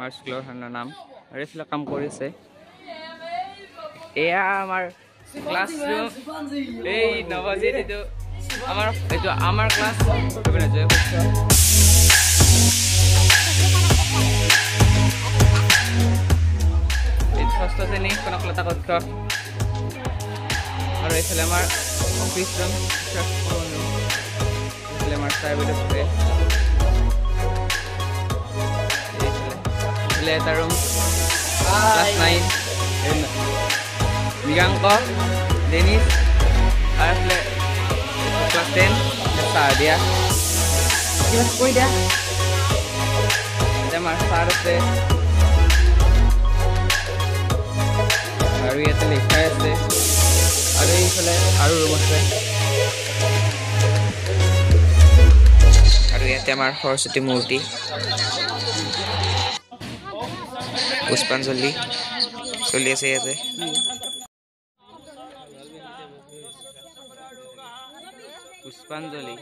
আমাৰ স্কুলৰ নাম আৰু এইফালে কাম কৰিছে এয়া আমাৰ ক্লাছৰুম এই নৱজিত এইটো আমাৰ ক্লাছ ষষ্ঠ শ্ৰেণী কনকলতা কক্ষ আৰু এইফালে আমাৰ অফিচ ৰুম এইফালে আমাৰ ছাৰ বাইদেউ থাকে এইফালে এটা ৰুম ক্লাছ 9 মৃগাংক ডেনিছ আৰু এইফালে ক্লাছ 10 ছাৰ দিয়া কিবা কৈ দিয়া আমাৰ ছাৰ আছে আৰু ইয়াতে লিখাই আছে আৰু এইফালে আৰু ৰুম আছে আৰু ইয়াতে আমাৰ সৰস্বতী মূৰ্তি পুষ্পাঞ্জলি চলি আছে ইয়াতে পুষ্পাঞ্জলি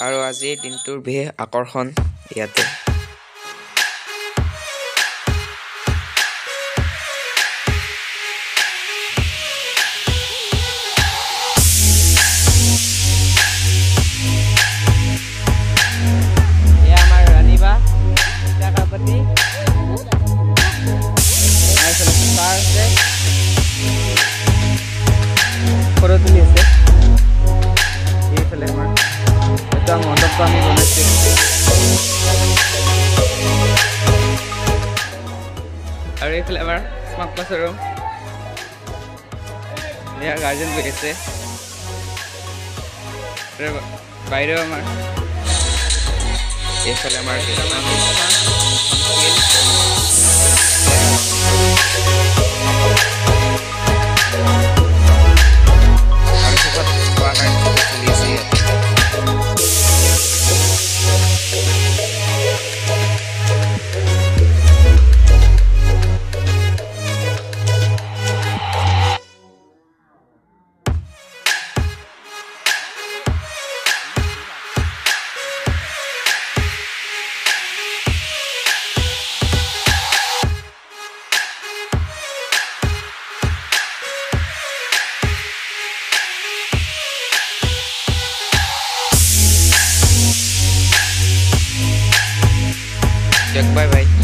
আৰু আজিৰ দিনটোৰ বিশেষ আকৰ্ষণ ইয়াতে ফটো তুলি আছে এইফালে আমাৰ এটা মণ্ডপ আমি বনাইছোঁ আৰু এইফালে আমাৰ স্মাৰ্ট ক্লাছৰ ৰুম ইয়াৰ গাৰ্জেন বহি আছে বাইদেউ আমাৰ এইফালে আমাৰ bye bye.